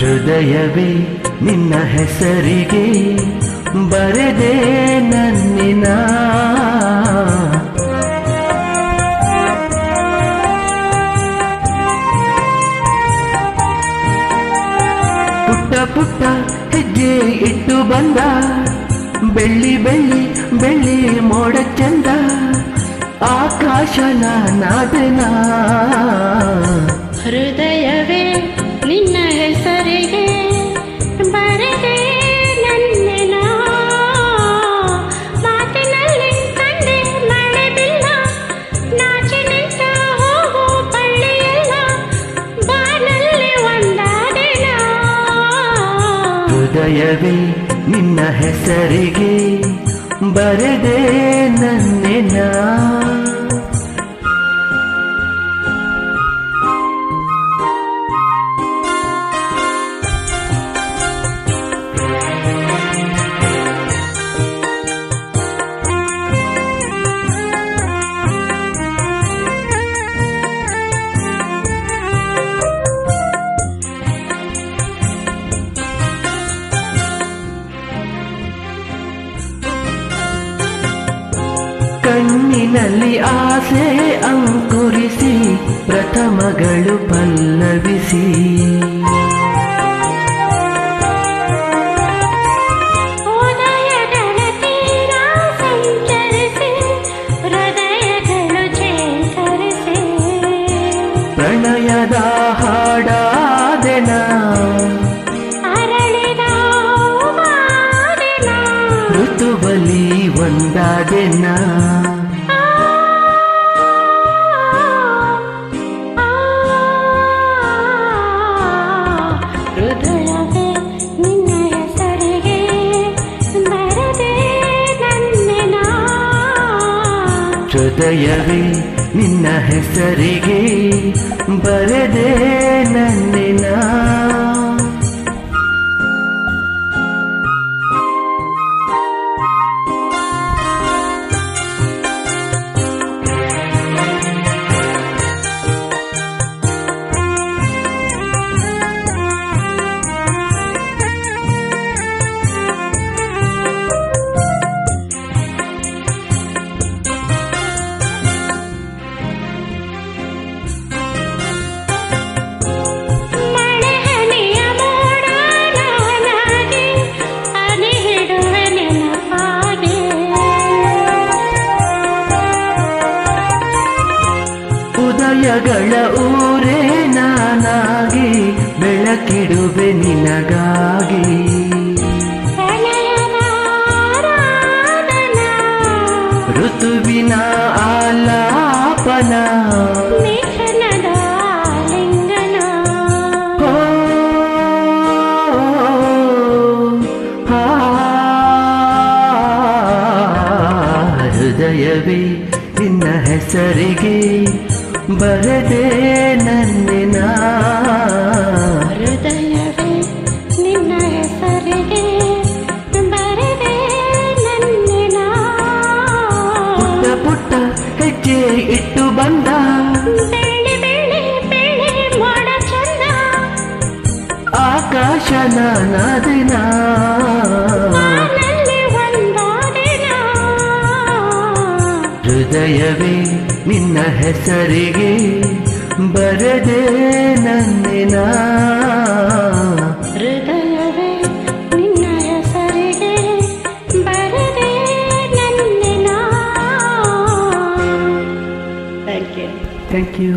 ಹೃದಯವೇ ನಿನ್ನ ಹೆಸರಿಗೆ ಬರೆದೆ ನನ್ನಿನ ಪುಟ್ಟ ಪುಟ್ಟ ಹೆಜ್ಜೆ ಇಟ್ಟು ಬಂದ ಬೆಳ್ಳಿ ಬೆಳ್ಳಿ ಬೆಳ್ಳಿ ಮೋಡ ಚಂದ ಆಕಾಶ ನಾದನ ಹೃದಯವೇ ನಿನ್ನ ಹೆಸರಿಗೆ ಬರೆದೆ ನನ್ನೆನ ಮಾತಿನಲ್ಲಿ ಕಂಡೆ ಮಳೆಬಿಲ್ಲ ನಾಚಿ ನಿಂತ ಹೋಗು ಪಳ್ಳಿಯೆಲ್ಲ ಬಾನಲ್ಲಿ ಒಂದಾದೆನ ಹೃದಯವೇ ನಿನ್ನ ಹೆಸರಿಗೆ ಬರೆದೆ ನನ್ನೆನ ಕಣ್ಣಿನಲ್ಲಿ ಆಸೆ ಅಂಕುರಿಸಿ ಪ್ರಥಮಗಳು ಪಲ್ಲವಿಸಿ ಉದಯಗಳ ತೀರ ಸಂಚರಿಸಿ ಹೃದಯಗಳು ಚೇತರಿಸಿ ಪ್ರಣಯದ ಹಾಡಾದೆನ ಅರಳಿದ ಹೂವಾದೆನ ಋತುಬಲಿ ಒಂದಾದೆನ ಹೃದಯವೇ ನಿನ್ನ ಹೆಸರಿಗೆ ಬರೆದೆ ನನ್ನೆನ ಹೃದಯವೇ ನಿನ್ನ ಹೆಸರಿಗೆ ಬರೆದೆ ನನ್ನಿನ ಉದಯಗಳ ಊರೇ ನಾನಾಗಿ ಬೆಳಕಿಡುವೆ ನಿನಗಾಗಿ ಋತುವಿನ ಆಲಾಪನ ಹೋ, ಹೃದಯವೇ ನಿನ್ನ ಹೆಸರಿಗೆ ಬರೆದೆ ನನ್ನಿನ ಹೃದಯವೇ ನಿನ್ನ ಹೆಸರಿಗೆ ಬರೆದೆ ನನ್ನೆನ ಪುಟ್ಟ ಪುಟ್ಟ ಹೆಜ್ಜೆ ಇಟ್ಟು ಬಂದ ಬೆಳ್ಳಿ ಬೆಳ್ಳಿ ಬೆಳ್ಳಿ ಮೋಡ ಚಂದ ಆಕಾಶ ನಾದನ ಬಾನಲ್ಲಿ ಒಂದಾದೆನ ಹೃದಯವೇ ನಿನ್ನ ಹೆಸರಿಗೆ ಬರೆದೆ ನನ್ನಿನ ಹೃದಯವೇ ನಿನ್ನ ಹೆಸರಿಗೆ ಬರೆದೆ ನನ್ನೆನ ಥ್ಯಾಂಕ್ ಯು ಥ್ಯಾಂಕ್ ಯು